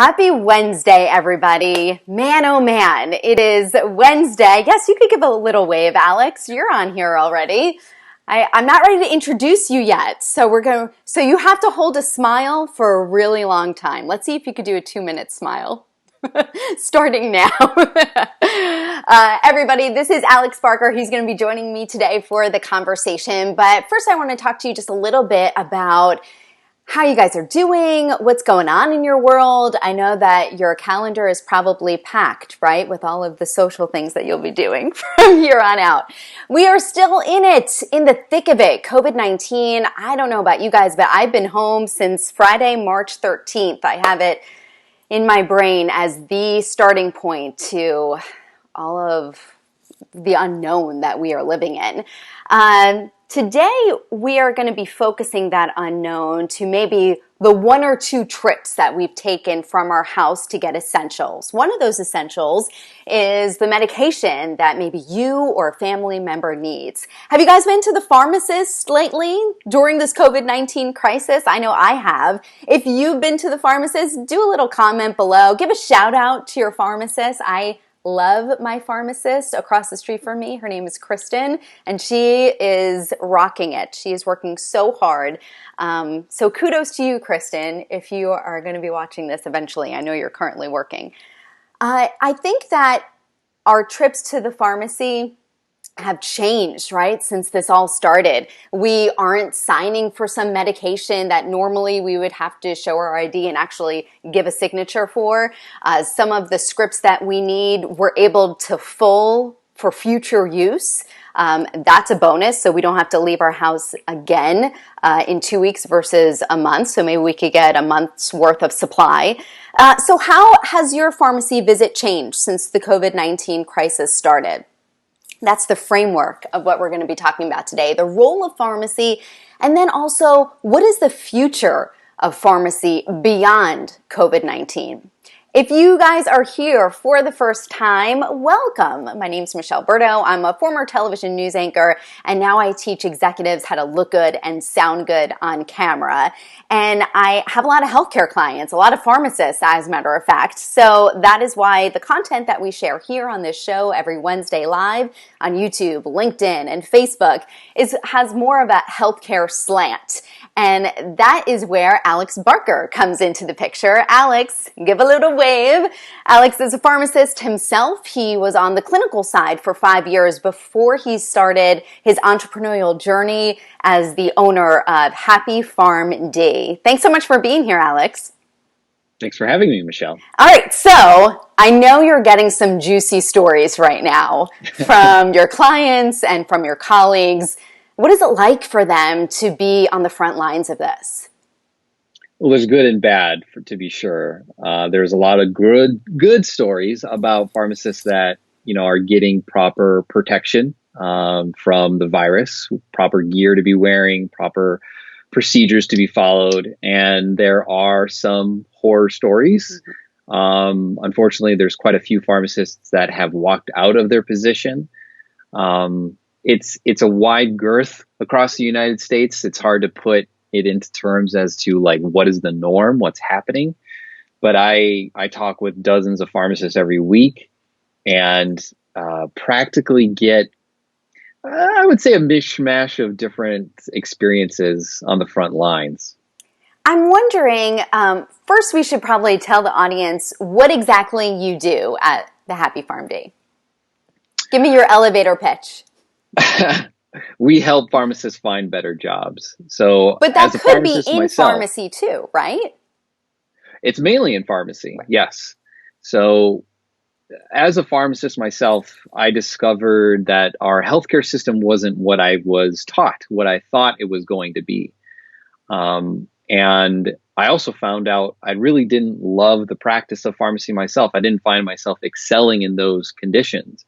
Happy Wednesday, everybody. Man, oh man, it is Wednesday. Yes, you could give a little wave, Alex. You're on here already. I'm not ready to introduce you yet, so you have to hold a smile for a really long time. Let's see if you could do a 2-minute smile. Starting now. Everybody, this is Alex Barker. He's going to be joining me today for the conversation. But first, I want to talk to you just a little bit about how you guys are doing, what's going on in your world. I know that your calendar is probably packed, right, with all of the social things that you'll be doing from here on out. We are still in it, in the thick of it. COVID-19, I don't know about you guys, but I've been home since Friday, March 13th. I have it in my brain as the starting point to all of the unknown that we are living in. Today, we are going to be focusing that unknown to maybe the 1 or 2 trips that we've taken from our house to get essentials. One of those essentials is the medication that maybe you or a family member needs. Have you guys been to the pharmacist lately during this COVID-19 crisis? I know I have. If you've been to the pharmacist, do a little comment below. Give a shout out to your pharmacist. I love my pharmacist across the street from me. Her name is Kristen, and she is rocking it. She is working so hard. So kudos to you, Kristen, if you are going to be watching this eventually. I know you're currently working. I think that our trips to the pharmacy have changed, right, since this all started. We aren't signing for some medication that normally we would have to show our ID and actually give a signature for. Some of the scripts that we need, we're able to full for future use. That's a bonus, so we don't have to leave our house again in 2 weeks versus a month. So maybe we could get a month's worth of supply. So how has your pharmacy visit changed since the COVID-19 crisis started? That's the framework of what we're going to be talking about today, the role of pharmacy, and then also what is the future of pharmacy beyond COVID-19. If you guys are here for the first time, welcome. My name's Michelle Berto. I'm a former television news anchor, and now I teach executives how to look good and sound good on camera. And I have a lot of healthcare clients, a lot of pharmacists, as a matter of fact. So that is why the content that we share here on this show every Wednesday live on YouTube, LinkedIn, and Facebook has more of a healthcare slant. And that is where Alex Barker comes into the picture. Alex, give a little wave. Alex is a pharmacist himself. He was on the clinical side for 5 years before he started his entrepreneurial journey as the owner of Happy PharmD. Thanks so much for being here, Alex. Thanks for having me, Michelle. All right, so I know you're getting some juicy stories right now from your clients and from your colleagues. What is it like for them to be on the front lines of this? Well, there's good and bad, to be sure. There's a lot of good stories about pharmacists that are getting proper protection from the virus, proper gear to be wearing, proper procedures to be followed, and there are some horror stories. Unfortunately, there's quite a few pharmacists that have walked out of their position. It's a wide girth across the United States. It's hard to put it into terms as to like what is the norm, what's happening. But I talk with dozens of pharmacists every week and practically get, I would say, a mishmash of different experiences on the front lines. I'm wondering, first we should probably tell the audience what exactly you do at the Happy PharmD. Give me your elevator pitch. We help pharmacists find better jobs. But that could be in pharmacy too, right? It's mainly in pharmacy, yes. So as a pharmacist myself, I discovered that our healthcare system wasn't what I was taught, what I thought it was going to be. And I also found out I really didn't love the practice of pharmacy myself. I didn't find myself excelling in those conditions.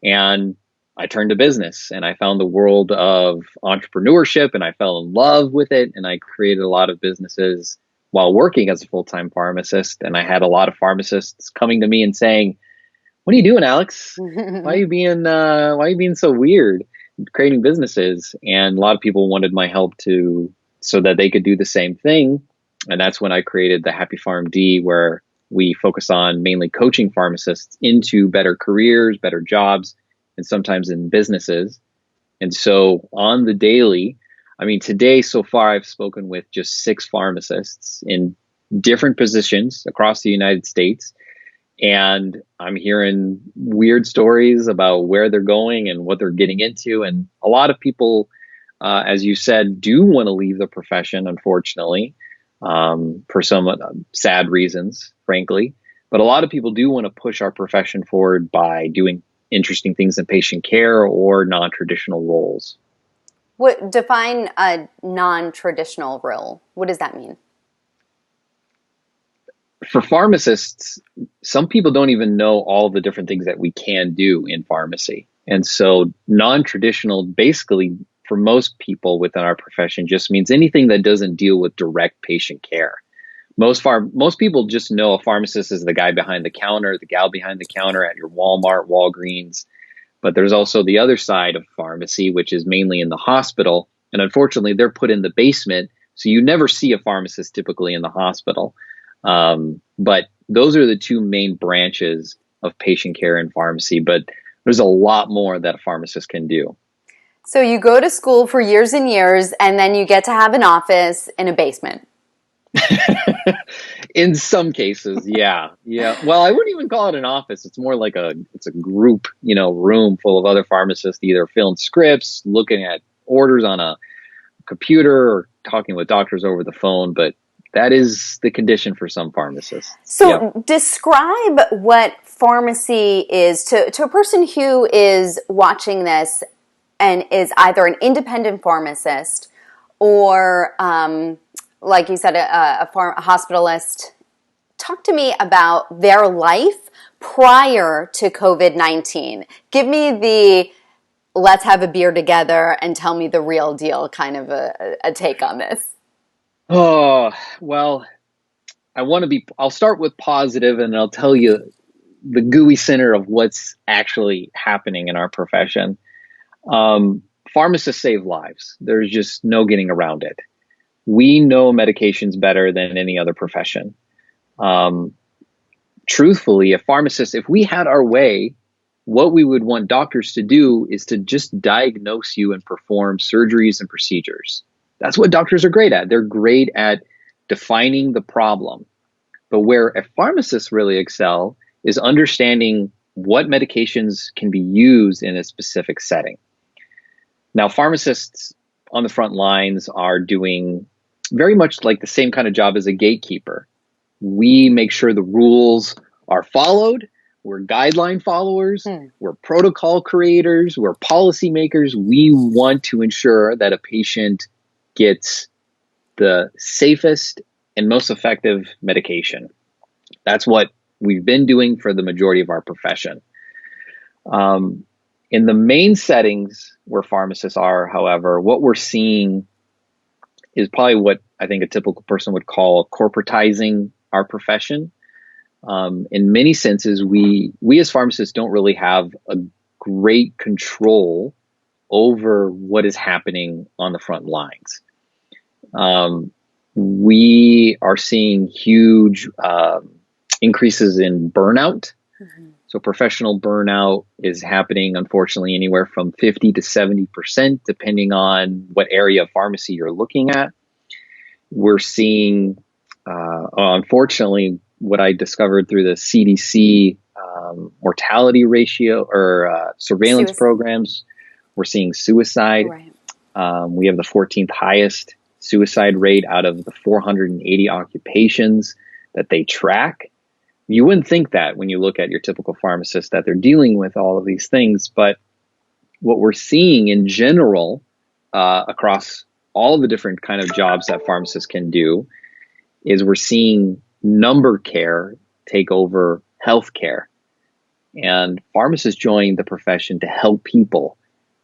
And I turned to business and I found the world of entrepreneurship and I fell in love with it. And I created a lot of businesses while working as a full-time pharmacist. And I had a lot of pharmacists coming to me and saying, "What are you doing, Alex? Why are you being so weird creating businesses?" And a lot of people wanted my help so that they could do the same thing. And that's when I created the Happy PharmD, where We focus on mainly coaching pharmacists into better careers, better jobs, and sometimes in businesses. And so on the daily, I mean, today so far, I've spoken with just 6 pharmacists in different positions across the United States. And I'm hearing weird stories about where they're going and what they're getting into. And a lot of people, as you said, do want to leave the profession, unfortunately, for some sad reasons, frankly. But a lot of people do want to push our profession forward by doing interesting things in patient care or non-traditional roles. What define a non-traditional role? What does that mean? For pharmacists, some people don't even know all the different things that we can do in pharmacy. And so non-traditional, basically, for most people within our profession, just means anything that doesn't deal with direct patient care. Most people just know a pharmacist is the guy behind the counter, the gal behind the counter at your Walmart, Walgreens. But there's also the other side of pharmacy, which is mainly in the hospital. And unfortunately, they're put in the basement. So you never see a pharmacist typically in the hospital. But those are the 2 main branches of patient care in pharmacy. But there's a lot more that a pharmacist can do. So you go to school for years and years, and then you get to have an office in a basement. In some cases, yeah. Well, I wouldn't even call it an office. It's more like it's a group, room full of other pharmacists, either filling scripts, looking at orders on a computer, or talking with doctors over the phone. But that is the condition for some pharmacists. So describe what pharmacy is to a person who is watching this and is either an independent pharmacist or, like you said, a hospitalist. Talk to me about their life prior to COVID-19. Give me the let's have a beer together and tell me the real deal kind of a take on this. Oh, well, I'll start with positive, and I'll tell you the gooey center of what's actually happening in our profession. Pharmacists save lives. There's just no getting around it. We know medications better than any other profession. Truthfully, if we had our way, what we would want doctors to do is to just diagnose you and perform surgeries and procedures. That's what doctors are great at. They're great at defining the problem. But where a pharmacist really excel is understanding what medications can be used in a specific setting. Now, pharmacists on the front lines are doing very much like the same kind of job as a gatekeeper. We make sure the rules are followed. We're guideline followers. We're protocol creators. We're policymakers. We want to ensure that a patient gets the safest and most effective medication. That's what we've been doing for the majority of our profession. In the main settings where pharmacists are, however, what we're seeing is probably what I think a typical person would call corporatizing our profession. In many senses, we as pharmacists don't really have a great control over what is happening on the front lines. We are seeing huge increases in burnout. So professional burnout is happening, unfortunately, anywhere from 50 to 70%, depending on what area of pharmacy you're looking at. We're seeing, unfortunately, what I discovered through the CDC mortality ratio or surveillance programs, we're seeing suicide. Right. We have the 14th highest suicide rate out of the 480 occupations that they track. You wouldn't think that when you look at your typical pharmacist that they're dealing with all of these things, but what we're seeing in general across all of the different kind of jobs that pharmacists can do is we're seeing number care take over healthcare. And pharmacists joined the profession to help people.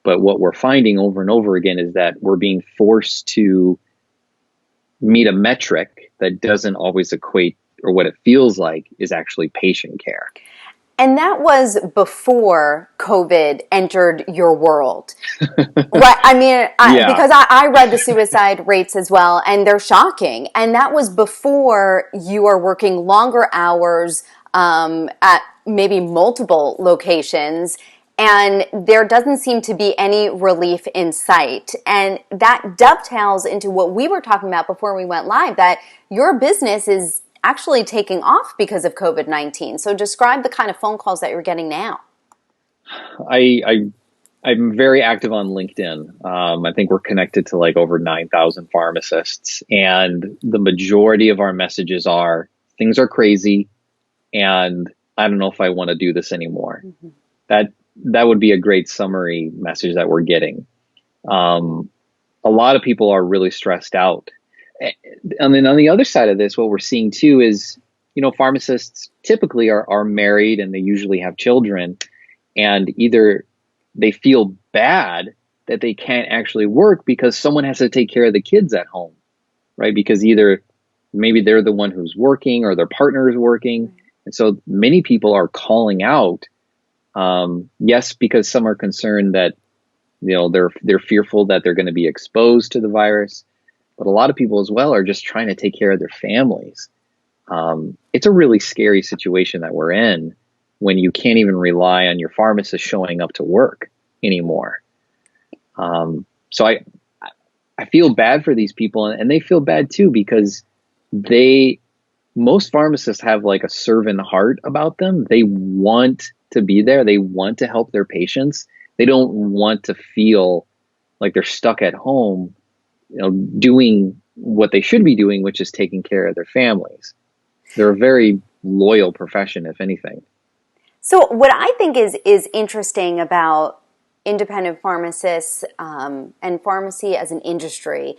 But what we're finding over and over again is that we're being forced to meet a metric that doesn't always equate, or what it feels like is actually patient care. And that was before COVID entered your world. Right. I mean, because I read the suicide rates as well, and they're shocking. And that was before you are working longer hours at maybe multiple locations, and there doesn't seem to be any relief in sight. And that dovetails into what we were talking about before we went live, that your business is actually taking off because of COVID-19. So describe the kind of phone calls that you're getting now. I'm very active on LinkedIn. I think we're connected to like over 9,000 pharmacists, and the majority of our messages are things are crazy, and I don't know if I want to do this anymore. Mm-hmm. That would be a great summary message that we're getting. A lot of people are really stressed out. And then on the other side of this, what we're seeing too is, pharmacists typically are married and they usually have children, and either they feel bad that they can't actually work because someone has to take care of the kids at home, right? Because either maybe they're the one who's working or their partner is working. And so many people are calling out. Yes, because some are concerned that, they're fearful that they're going to be exposed to the virus. But a lot of people as well are just trying to take care of their families. It's a really scary situation that we're in when you can't even rely on your pharmacist showing up to work anymore. So I feel bad for these people, and they feel bad too, because most pharmacists have like a servant heart about them. They want to be there. They want to help their patients. They don't want to feel like they're stuck at home, doing what they should be doing, which is taking care of their families. They're a very loyal profession, if anything. So what I think is interesting about independent pharmacists and pharmacy as an industry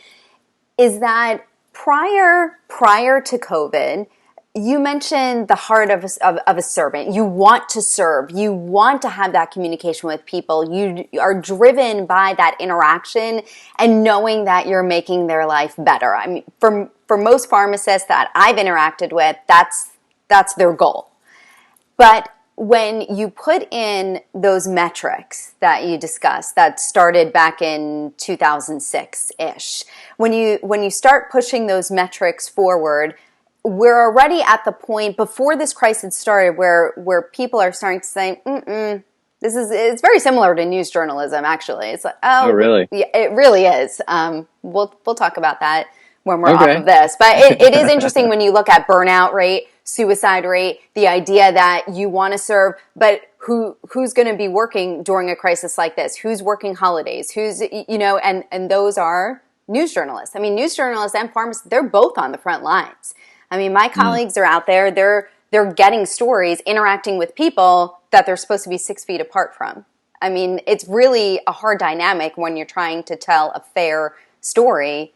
is that prior to COVID, you mentioned the heart of a servant. You want to serve. You want to have that communication with people. You are driven by that interaction and knowing that you're making their life better. I mean, for most pharmacists that I've interacted with, that's their goal. But when you put in those metrics that you discussed that started back in 2006-ish, when you start pushing those metrics forward, we're already at the point before this crisis started where people are starting to say, it's very similar to news journalism, actually. It's like, oh really? Yeah, it really is. We'll talk about that when we're off of this. But it is interesting when you look at burnout rate, suicide rate, the idea that you want to serve, but who's going to be working during a crisis like this? Who's working holidays? Who's, and those are news journalists. I mean, news journalists and pharmacists, they're both on the front lines. I mean, my colleagues are out there, they're getting stories, interacting with people that they're supposed to be 6 feet apart from. I mean, it's really a hard dynamic when you're trying to tell a fair story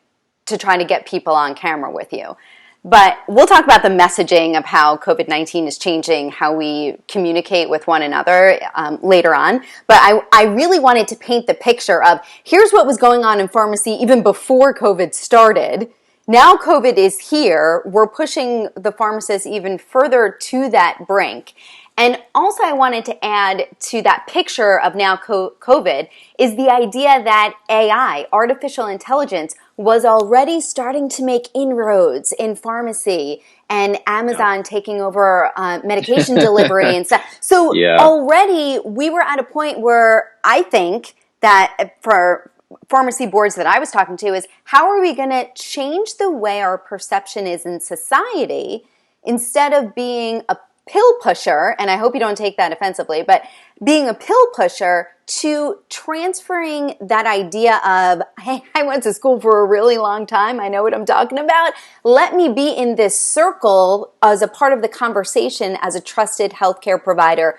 to try to get people on camera with you. But we'll talk about the messaging of how COVID-19 is changing how we communicate with one another later on. But I really wanted to paint the picture of here's what was going on in pharmacy even before COVID started. Now COVID is here. We're pushing the pharmacists even further to that brink. And also I wanted to add to that picture of now COVID is the idea that AI, artificial intelligence, was already starting to make inroads in pharmacy and Amazon taking over medication delivery and stuff. So already we were at a point where I think that for pharmacy boards that I was talking to is how are we going to change the way our perception is in society instead of being a pill pusher, and I hope you don't take that offensively, but being a pill pusher to transferring that idea of, hey, I went to school for a really long time, I know what I'm talking about, let me be in this circle as a part of the conversation as a trusted healthcare provider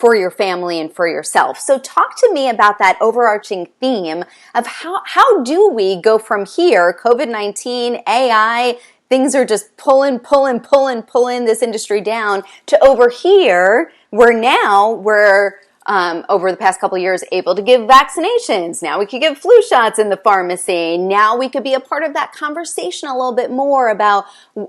for your family and for yourself. So talk to me about that overarching theme of how do we go from here, COVID-19, AI, things are just pulling this industry down, to over here where now we're over the past couple of years able to give vaccinations. Now we could give flu shots in the pharmacy. Now we could be a part of that conversation a little bit more about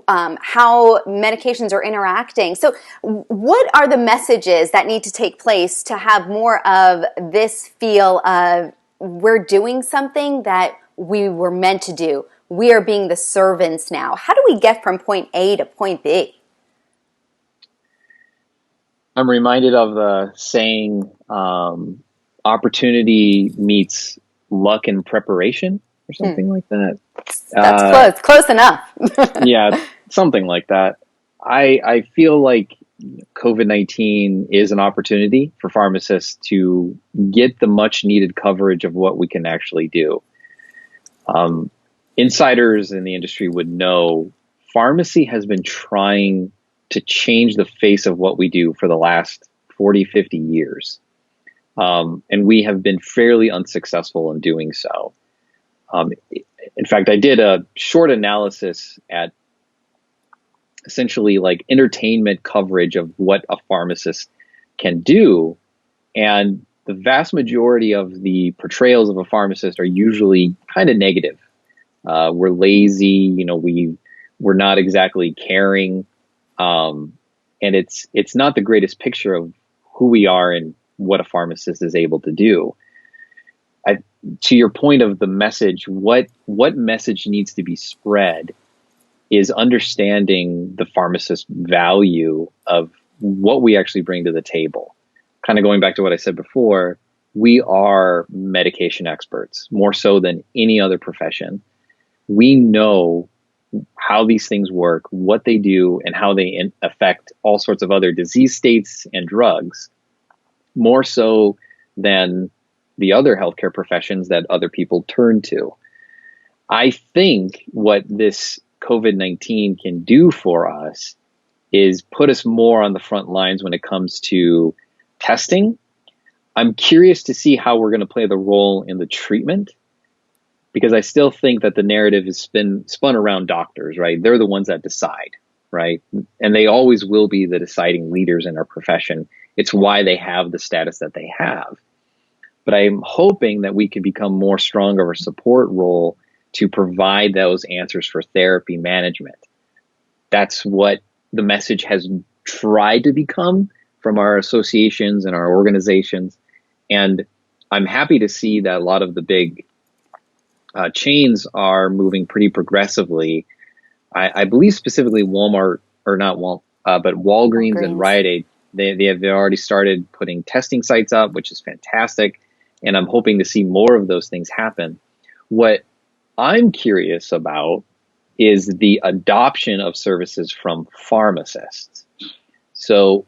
how medications are interacting. So what are the messages that need to take place to have more of this feel of we're doing something that we were meant to do? We are being the servants now. How do we get from point A to point B? I'm reminded of the saying, opportunity meets luck and preparation, or something like that. That's close enough. Yeah, something like that. I feel like COVID-19 is an opportunity for pharmacists to get the much needed coverage of what we can actually do. Insiders in the industry would know pharmacy has been trying to change the face of what we do for the last 40, 50 years. And we have been fairly unsuccessful in doing so. In fact, I did a short analysis at essentially like entertainment coverage of what a pharmacist can do. And the vast majority of the portrayals of a pharmacist are usually kind of negative. We're lazy, we're not exactly caring. And it's not the greatest picture of who we are and what a pharmacist is able to do. To your point of the message, what message needs to be spread is understanding the pharmacist value of what we actually bring to the table. Kind of going back to what I said before, we are medication experts, more so than any other profession. We know how these things work, what they do, and how they affect all sorts of other disease states and drugs, more so than the other healthcare professions that other people turn to. I think what this COVID-19 can do for us is put us more on the front lines when it comes to testing. I'm curious to see how we're going to play the role in the treatment, because I still think that the narrative has been spun around doctors, right? They're the ones that decide, right? And they always will be the deciding leaders in our profession. It's why they have the status that they have. But I'm hoping that we can become more strong of a support role to provide those answers for therapy management. That's what the message has tried to become from our associations and our organizations. And I'm happy to see that a lot of the big chains are moving pretty progressively. I believe specifically Walmart, or not Walmart, but Walgreens and Rite Aid, they've already started putting testing sites up, which is fantastic. And I'm hoping to see more of those things happen. What I'm curious about is the adoption of services from pharmacists. So,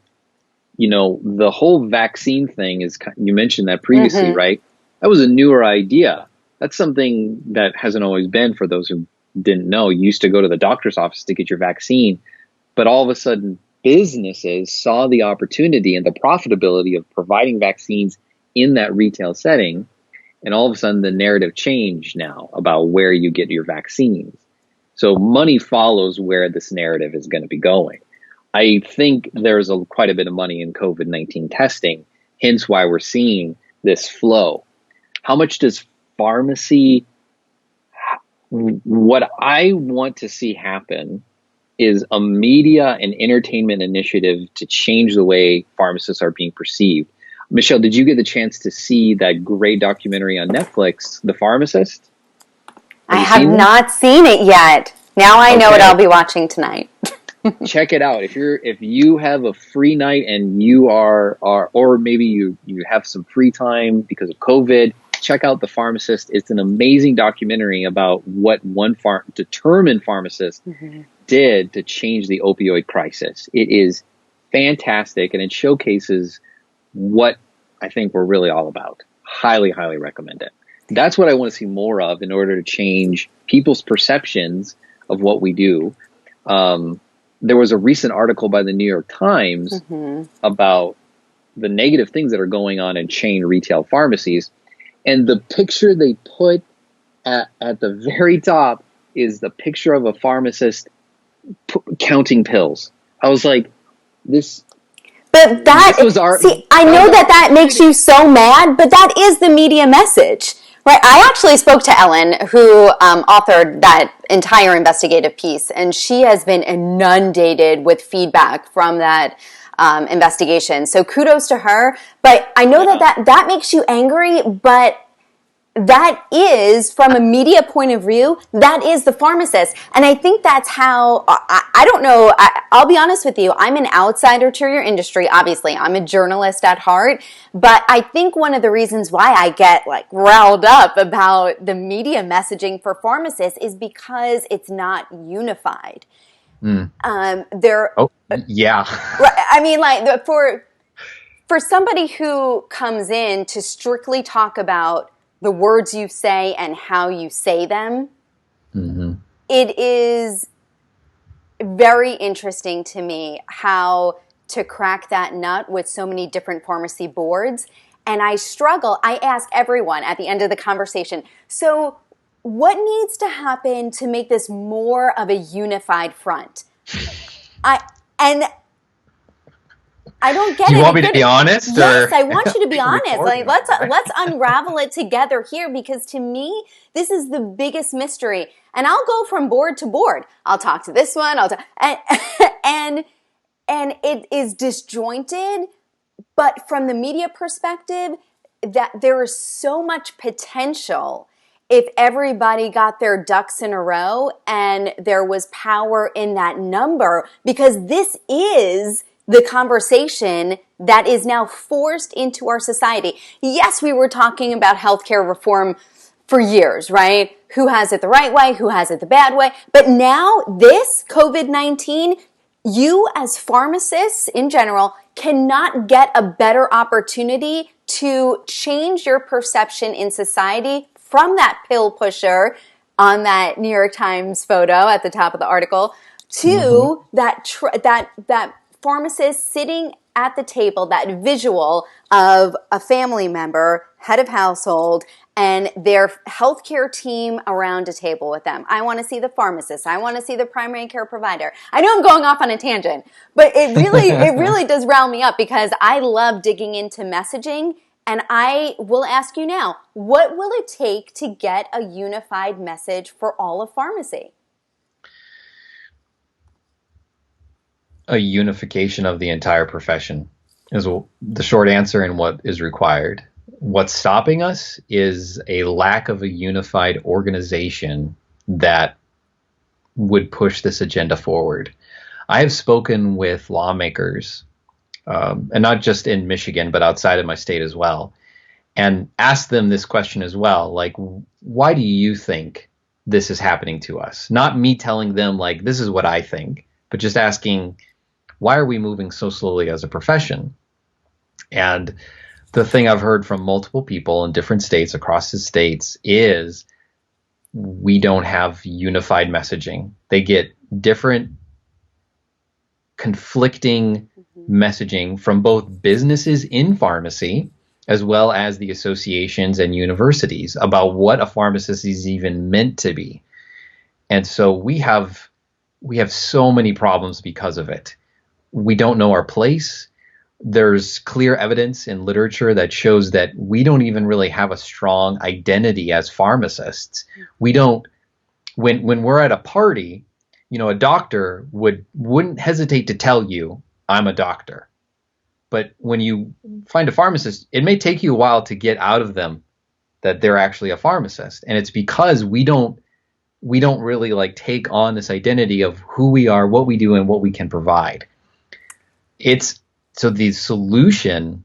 the whole vaccine thing is, you mentioned that previously, right? That was a newer idea. That's something that hasn't always been, for those who didn't know. You used to go to the doctor's office to get your vaccine, but all of a sudden businesses saw the opportunity and the profitability of providing vaccines in that retail setting. And all of a sudden the narrative changed now about where you get your vaccines. So money follows where this narrative is going to be going. I think there's quite a bit of money in COVID-19 testing, hence why we're seeing this flow. How much does pharmacy, what I want to see happen is a media and entertainment initiative to change the way pharmacists are being perceived. Michelle, did you get the chance to see that great documentary on Netflix, The Pharmacist? I have not seen it yet. Now I know what I'll be watching tonight. Check it out. If you have a free night and you are or maybe you have some free time because of COVID, check out The Pharmacist. It's an amazing documentary about what one determined pharmacist did to change the opioid crisis. It is fantastic, and it showcases what I think we're really all about. Highly, highly recommend it. That's what I want to see more of in order to change people's perceptions of what we do. There was a recent article by the New York Times about the negative things that are going on in chain retail pharmacies. And the picture they put at the very top is the picture of a pharmacist counting pills. I was like, this... But I know that makes you so mad, but that is the media message, right? I actually spoke to Ellen, who authored that entire investigative piece, and she has been inundated with feedback from that investigation. So kudos to her. But I know that makes you angry, but that is, from a media point of view, that is the pharmacist. And I think that's how, I don't know, I'll be honest with you, I'm an outsider to your industry. Obviously, I'm a journalist at heart. But I think one of the reasons why I get like riled up about the media messaging for pharmacists is because it's not unified. Yeah. I mean, like, for somebody who comes in to strictly talk about the words you say and how you say them, it is very interesting to me how to crack that nut with so many different pharmacy boards. And I struggle. I ask everyone at the end of the conversation, so what needs to happen to make this more of a unified front? I don't get it. Do you want me to be honest? Yes, I want you to be honest. Like, let's unravel it together here, because to me, this is the biggest mystery. And I'll go from board to board. I'll talk to this one. And it is disjointed. But from the media perspective, that there is so much potential if everybody got their ducks in a row and there was power in that number, because this is the conversation that is now forced into our society. Yes, we were talking about healthcare reform for years, right? Who has it the right way? Who has it the bad way? But now this COVID-19, you as pharmacists in general cannot get a better opportunity to change your perception in society from that pill pusher on that New York Times photo at the top of the article to that pharmacist sitting at the table, that visual of a family member, head of household, and their healthcare team around a table with them. I want to see the pharmacist. I want to see the primary care provider. I know I'm going off on a tangent, but it really does rile me up, because I love digging into messaging. And I will ask you now, what will it take to get a unified message for all of pharmacy? A unification of the entire profession is the short answer, and what is required. What's stopping us is a lack of a unified organization that would push this agenda forward. I have spoken with lawmakers, and not just in Michigan, but outside of my state as well, and asked them this question as well, like, why do you think this is happening to us? Not me telling them, like, this is what I think, but just asking, why are we moving so slowly as a profession? And the thing I've heard from multiple people in different states, across the states, is we don't have unified messaging. They get different conflicting messaging from both businesses in pharmacy as well as the associations and universities about what a pharmacist is even meant to be. And so we have so many problems because of it. We don't know our place. There's clear evidence in literature that shows that we don't even really have a strong identity as pharmacists. We don't, when we're at a party, a doctor wouldn't hesitate to tell you, I'm a doctor. But when you find a pharmacist, it may take you a while to get out of them that they're actually a pharmacist. And it's because we don't really like take on this identity of who we are, what we do, and what we can provide. So the solution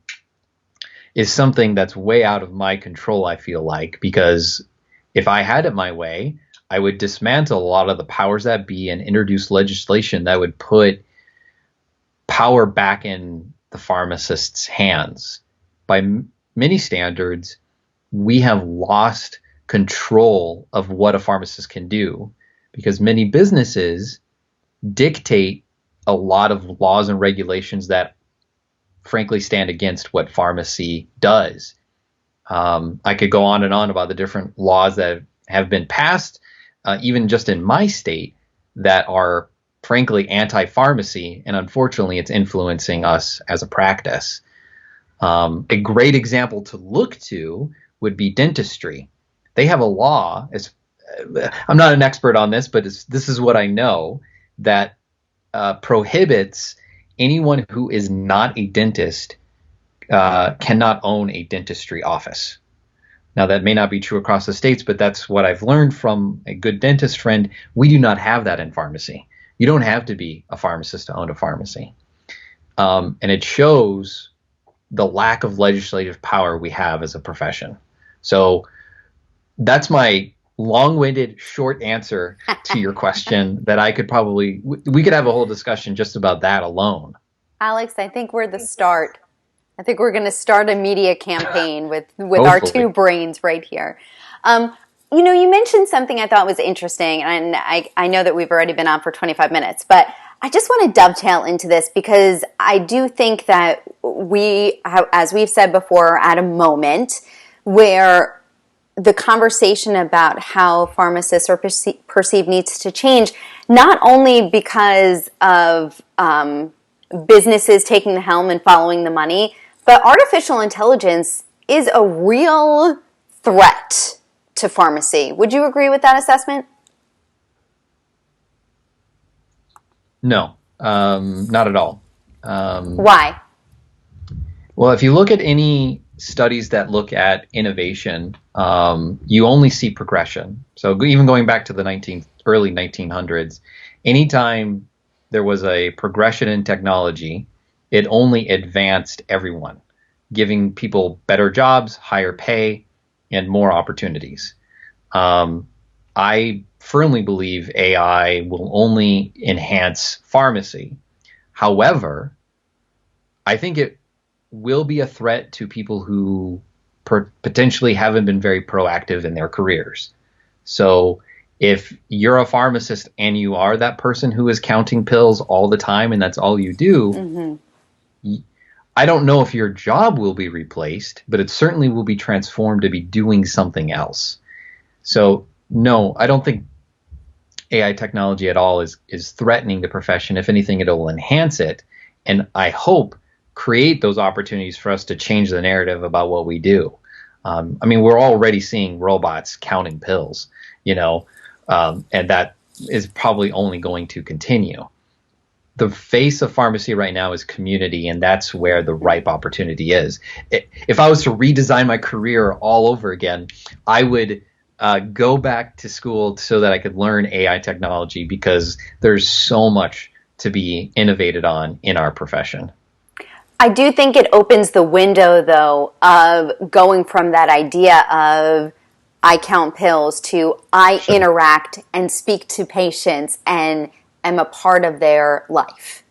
is something that's way out of my control, I feel like, because if I had it my way, I would dismantle a lot of the powers that be and introduce legislation that would put power back in the pharmacist's hands. By many standards, we have lost control of what a pharmacist can do, because many businesses dictate a lot of laws and regulations that frankly stand against what pharmacy does. I could go on and on about the different laws that have been passed, even just in my state, that are frankly anti-pharmacy, and unfortunately it's influencing us as a practice. A great example to look to would be dentistry. They have a law, I'm not an expert on this, but this is what I know, that prohibits anyone who is not a dentist cannot own a dentistry office. Now, that may not be true across the states, but that's what I've learned from a good dentist friend. We do not have that in pharmacy. You don't have to be a pharmacist to own a pharmacy. And it shows the lack of legislative power we have as a profession. So that's my long-winded, short answer to your question that I could probably, we could have a whole discussion just about that alone. Alex, I think we're the start. I think we're going to start a media campaign with our two brains right here. You mentioned something I thought was interesting, and I know that we've already been on for 25 minutes, but I just want to dovetail into this because I do think that we have, as we've said before, at a moment where the conversation about how pharmacists are perceived needs to change, not only because of businesses taking the helm and following the money, but artificial intelligence is a real threat to pharmacy. Would you agree with that assessment? No, not at all. Why? Well, if you look at any studies that look at innovation, you only see progression. So even going back to the early 1900s, anytime there was a progression in technology, it only advanced everyone, giving people better jobs, higher pay, and more opportunities. I firmly believe AI will only enhance pharmacy. However, I think it will be a threat to people who potentially haven't been very proactive in their careers. So if you're a pharmacist and you are that person who is counting pills all the time and that's all you do, I don't know if your job will be replaced, but it certainly will be transformed to be doing something else. So no, I don't think AI technology at all is threatening the profession. If anything, it will enhance it. And I hope create those opportunities for us to change the narrative about what we do. We're already seeing robots counting pills, and that is probably only going to continue. The face of pharmacy right now is community, and that's where the ripe opportunity is. If I was to redesign my career all over again, I would go back to school so that I could learn AI technology, because there's so much to be innovated on in our profession. I do think it opens the window, though, of going from that idea of I count pills to I interact and speak to patients and am a part of their life.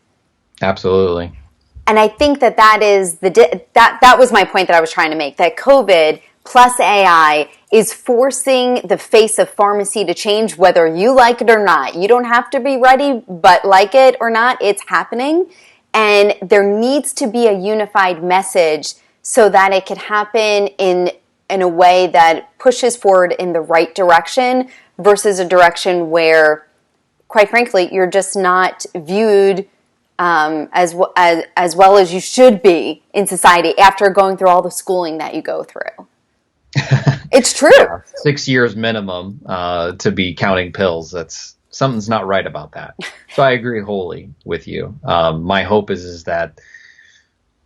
Absolutely. And I think that is that was my point that I was trying to make, that COVID plus AI is forcing the face of pharmacy to change, whether you like it or not. You don't have to be ready, but like it or not, it's happening. And there needs to be a unified message so that it can happen in a way that pushes forward in the right direction versus a direction where, quite frankly, you're just not viewed as well as you should be in society after going through all the schooling that you go through. It's true. Yeah, 6 years minimum to be counting pills. Something's not right about that. So I agree wholly with you. My hope is that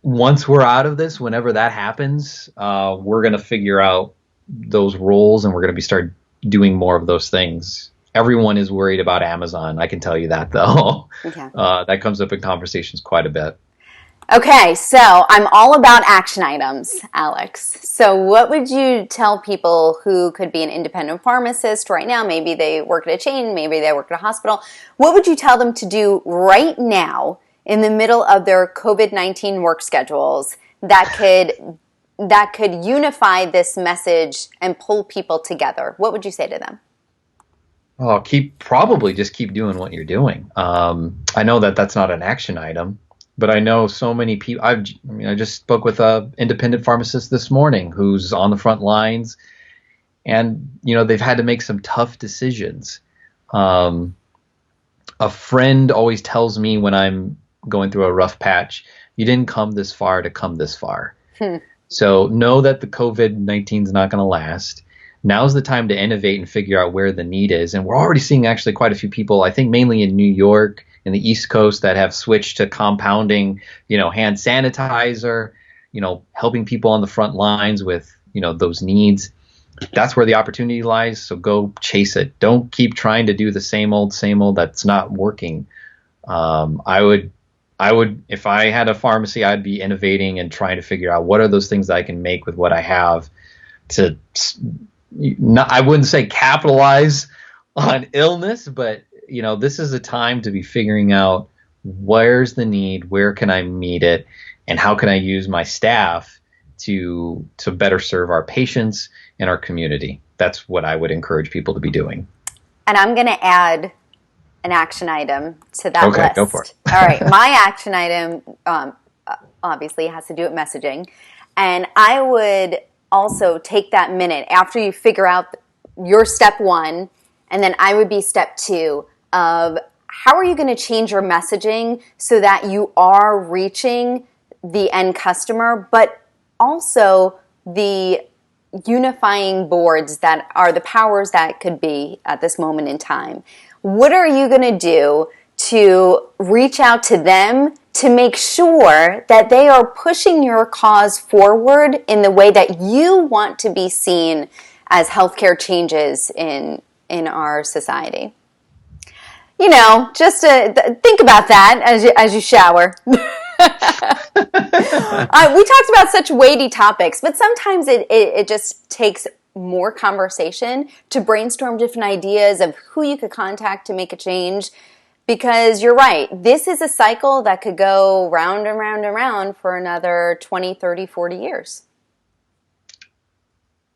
once we're out of this, whenever that happens, we're going to figure out those roles and we're going to start doing more of those things. Everyone is worried about Amazon. I can tell you that, though. Okay. That comes up in conversations quite a bit. Okay, so I'm all about action items, Alex. So what would you tell people who could be an independent pharmacist right now? Maybe they work at a chain, maybe they work at a hospital. What would you tell them to do right now in the middle of their COVID-19 work schedules that could unify this message and pull people together? What would you say to them? Oh, probably just keep doing what you're doing. I know that that's not an action item. But I know so many people. I just spoke with an independent pharmacist this morning who's on the front lines, and they've had to make some tough decisions. A friend always tells me when I'm going through a rough patch, you didn't come this far to come this far. So know that the COVID-19 is not going to last. Now's the time to innovate and figure out where the need is. And we're already seeing actually quite a few people, I think mainly in New York and the East Coast, that have switched to compounding, hand sanitizer, helping people on the front lines with, those needs. That's where the opportunity lies. So go chase it. Don't keep trying to do the same old. That's not working. I would, if I had a pharmacy, I'd be innovating and trying to figure out what are those things that I can make with what I have to I wouldn't say capitalize on illness, but this is a time to be figuring out where's the need, where can I meet it, and how can I use my staff to better serve our patients and our community. That's what I would encourage people to be doing. And I'm going to add an action item to that list. Okay, go for it. All right, my action item obviously has to do with messaging, and I would also take that minute after you figure out your step one, and then I would be step two of how are you going to change your messaging so that you are reaching the end customer, but also the unifying boards that are the powers that could be at this moment in time. What are you going to do to reach out to them to make sure that they are pushing your cause forward in the way that you want to be seen as healthcare changes in our society? Just to think about that as you shower. We talked about such weighty topics, but sometimes it just takes more conversation to brainstorm different ideas of who you could contact to make a change. Because you're right, this is a cycle that could go round and round and round for another 20, 30, 40 years.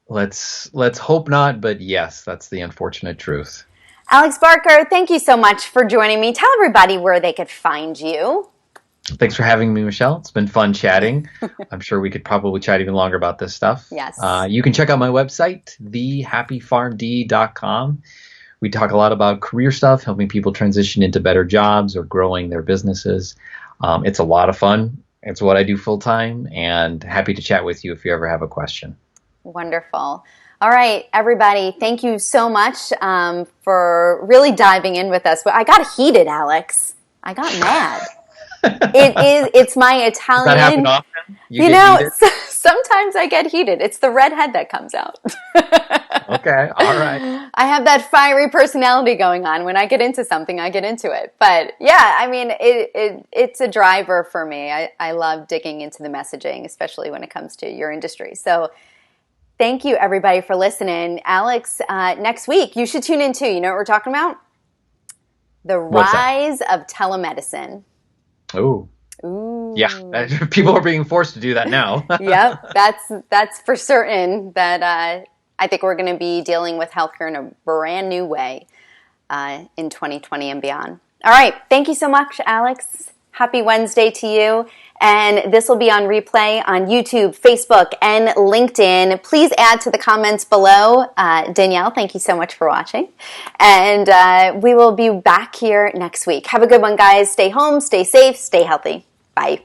Let's hope not, but yes, that's the unfortunate truth. Alex Barker, thank you so much for joining me. Tell everybody where they could find you. Thanks for having me, Michelle. It's been fun chatting. I'm sure we could probably chat even longer about this stuff. Yes. You can check out my website, thehappypharmd.com. We talk a lot about career stuff, helping people transition into better jobs or growing their businesses. It's a lot of fun. It's what I do full time, and happy to chat with you if you ever have a question. Wonderful. All right, everybody, thank you so much for really diving in with us. I got heated, Alex. I got mad. It's my Italian. Does that happen often? Sometimes I get heated. It's the redhead that comes out. Okay, all right. I have that fiery personality going on. When I get into something, I get into it. But yeah, I mean, it's a driver for me. I love digging into the messaging, especially when it comes to your industry. So thank you, everybody, for listening. Alex, next week, you should tune in too. You know what we're talking about? The rise of telemedicine. Ooh. Yeah, people are being forced to do that now. Yep, that's for certain. That I think we're going to be dealing with healthcare in a brand new way in 2020 and beyond. All right, thank you so much, Alex. Happy Wednesday to you. And this will be on replay on YouTube, Facebook, and LinkedIn. Please add to the comments below. Danielle, thank you so much for watching. And we will be back here next week. Have a good one, guys. Stay home, stay safe, stay healthy. Bye.